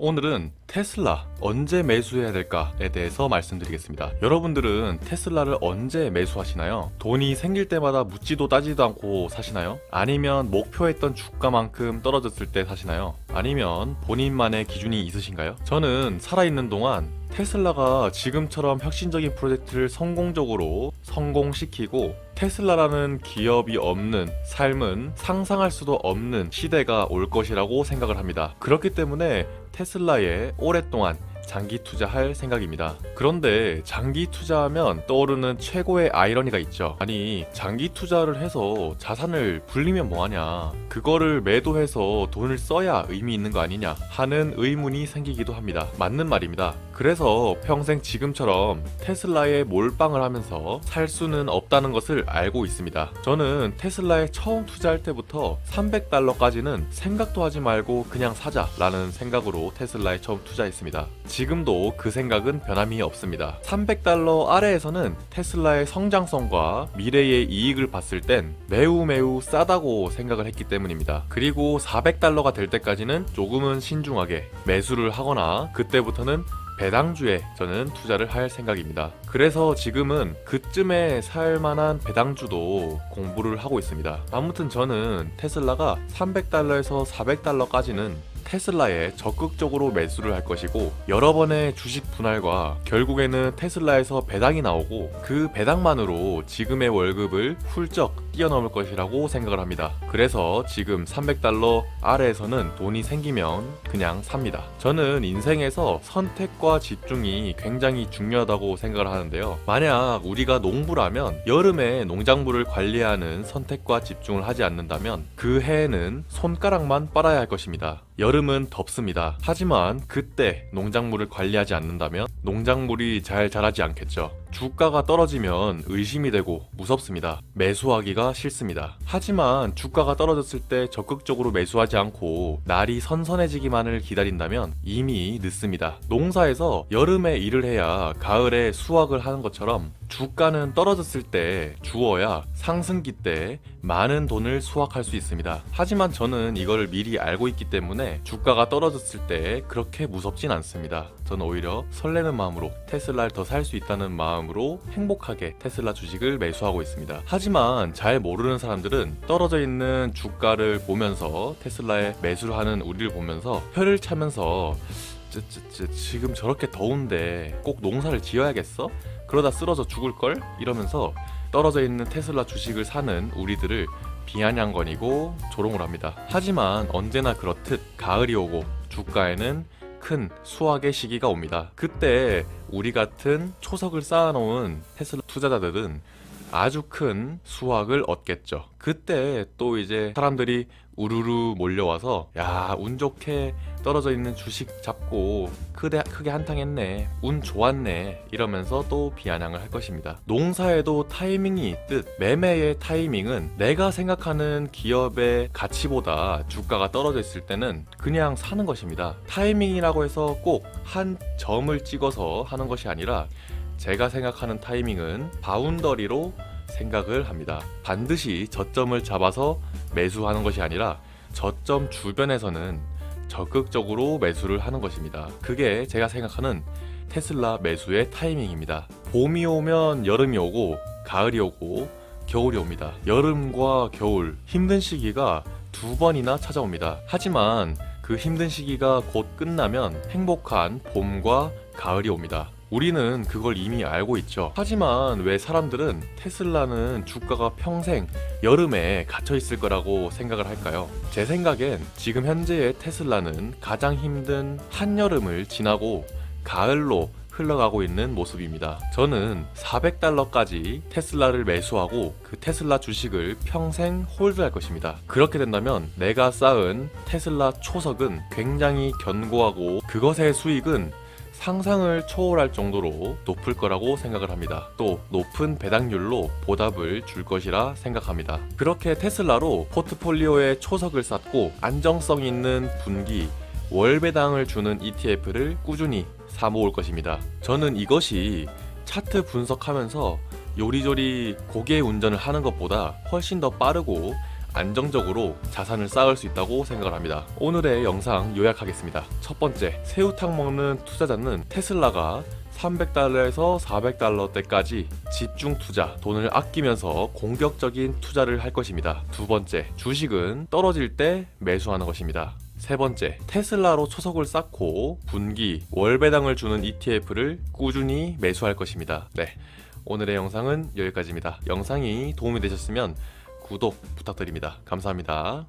오늘은 테슬라 언제 매수해야 될까에 대해서 말씀드리겠습니다. 여러분들은 테슬라를 언제 매수하시나요? 돈이 생길 때마다 묻지도 따지도 않고 사시나요? 아니면 목표했던 주가만큼 떨어졌을 때 사시나요? 아니면 본인만의 기준이 있으신가요? 저는 살아있는 동안 테슬라가 지금처럼 혁신적인 프로젝트를 성공적으로 성공시키고 테슬라라는 기업이 없는 삶은 상상할 수도 없는 시대가 올 것이라고 생각을 합니다. 그렇기 때문에 테슬라에 오랫동안 장기 투자할 생각입니다. 그런데 장기 투자하면 떠오르는 최고의 아이러니가 있죠. 아니, 장기 투자를 해서 자산을 불리면 뭐하냐, 그거를 매도해서 돈을 써야 의미 있는 거 아니냐 하는 의문이 생기기도 합니다. 맞는 말입니다. 그래서 평생 지금처럼 테슬라에 몰빵을 하면서 살 수는 없다는 것을 알고 있습니다. 저는 테슬라에 처음 투자할 때부터 $300까지는 생각도 하지 말고 그냥 사자 라는 생각으로 테슬라에 처음 투자했습니다. 지금도 그 생각은 변함이 없습니다. $300 아래에서는 테슬라의 성장성과 미래의 이익을 봤을 땐 매우 싸다고 생각을 했기 때문입니다. 그리고 $400가 될 때까지는 조금은 신중하게 매수를 하거나 그때부터는 배당주에 저는 투자를 할 생각입니다. 그래서 지금은 그쯤에 살만한 배당주도 공부를 하고 있습니다. 아무튼 저는 테슬라가 $300에서 $400까지는 테슬라에 적극적으로 매수를 할 것이고, 여러 번의 주식 분할과 결국에는 테슬라에서 배당이 나오고 그 배당만으로 지금의 월급을 훌쩍 뛰어넘을 것이라고 생각을 합니다. 그래서 지금 $300 아래에서는 돈이 생기면 그냥 삽니다. 저는 인생에서 선택과 집중이 굉장히 중요하다고 생각을 하는데요. 만약 우리가 농부라면 여름에 농작물을 관리하는 선택과 집중을 하지 않는다면 그 해에는 손가락만 빨아야 할 것입니다. 여름은 덥습니다. 하지만 그때 농작물을 관리하지 않는다면 농작물이 잘 자라지 않겠죠. 주가가 떨어지면 의심이 되고 무섭습니다. 매수하기가 싫습니다. 하지만 주가가 떨어졌을 때 적극적으로 매수하지 않고 날이 선선해지기만을 기다린다면 이미 늦습니다. 농사에서 여름에 일을 해야 가을에 수확을 하는 것처럼 주가는 떨어졌을 때 주어야 상승기 때 많은 돈을 수확할 수 있습니다. 하지만 저는 이걸 미리 알고 있기 때문에 주가가 떨어졌을 때 그렇게 무섭진 않습니다. 저는 오히려 설레는 마음으로 테슬라를 더 살 수 있다는 마음으로 행복하게 테슬라 주식을 매수하고 있습니다. 하지만 잘 모르는 사람들은 떨어져 있는 주가를 보면서 테슬라에 매수를 하는 우리를 보면서 혀를 차면서 지금 저렇게 더운데 꼭 농사를 지어야겠어? 그러다 쓰러져 죽을걸? 이러면서 떨어져 있는 테슬라 주식을 사는 우리들을 비아냥거리고 조롱을 합니다. 하지만 언제나 그렇듯 가을이 오고 주가에는 큰 수확의 시기가 옵니다. 그때 우리 같은 초석을 쌓아놓은 테슬라 투자자들은 아주 큰 수확을 얻겠죠. 그때 또 이제 사람들이 우르르 몰려와서 야, 운 좋게 떨어져 있는 주식 잡고 크게 한탕했네, 운 좋았네 이러면서 또 비아냥을 할 것입니다. 농사에도 타이밍이 있듯 매매의 타이밍은 내가 생각하는 기업의 가치보다 주가가 떨어져 있을 때는 그냥 사는 것입니다. 타이밍이라고 해서 꼭 한 점을 찍어서 하는 것이 아니라 제가 생각하는 타이밍은 바운더리로 생각을 합니다. 반드시 저점을 잡아서 매수하는 것이 아니라 저점 주변에서는 적극적으로 매수를 하는 것입니다. 그게 제가 생각하는 테슬라 매수의 타이밍입니다. 봄이 오면 여름이 오고 가을이 오고 겨울이 옵니다. 여름과 겨울, 힘든 시기가 두 번이나 찾아옵니다. 하지만 그 힘든 시기가 곧 끝나면 행복한 봄과 가을이 옵니다. 우리는 그걸 이미 알고 있죠. 하지만 왜 사람들은 테슬라는 주가가 평생 여름에 갇혀 있을 거라고 생각을 할까요? 제 생각엔 지금 현재의 테슬라는 가장 힘든 한여름을 지나고 가을로 흘러가고 있는 모습입니다. 저는 $400까지 테슬라를 매수하고 그 테슬라 주식을 평생 홀드할 것입니다. 그렇게 된다면 내가 쌓은 테슬라 초석은 굉장히 견고하고 그것의 수익은 상상을 초월할 정도로 높을 거라고 생각을 합니다. 또 높은 배당률로 보답을 줄 것이라 생각합니다. 그렇게 테슬라로 포트폴리오에 초석을 쌓고 안정성 있는 분기 월 배당을 주는 ETF를 꾸준히 사 모을 것입니다. 저는 이것이 차트 분석하면서 요리조리 고개 운전을 하는 것보다 훨씬 더 빠르고 안정적으로 자산을 쌓을 수 있다고 생각을 합니다. 오늘의 영상 요약하겠습니다. 첫 번째, 새우탕 먹는 투자자는 테슬라가 $300에서 $400대까지 집중 투자, 돈을 아끼면서 공격적인 투자를 할 것입니다. 두 번째, 주식은 떨어질 때 매수하는 것입니다. 세 번째, 테슬라로 초석을 쌓고 분기, 월 배당을 주는 ETF를 꾸준히 매수할 것입니다. 네, 오늘의 영상은 여기까지입니다. 영상이 도움이 되셨으면 구독 부탁드립니다. 감사합니다.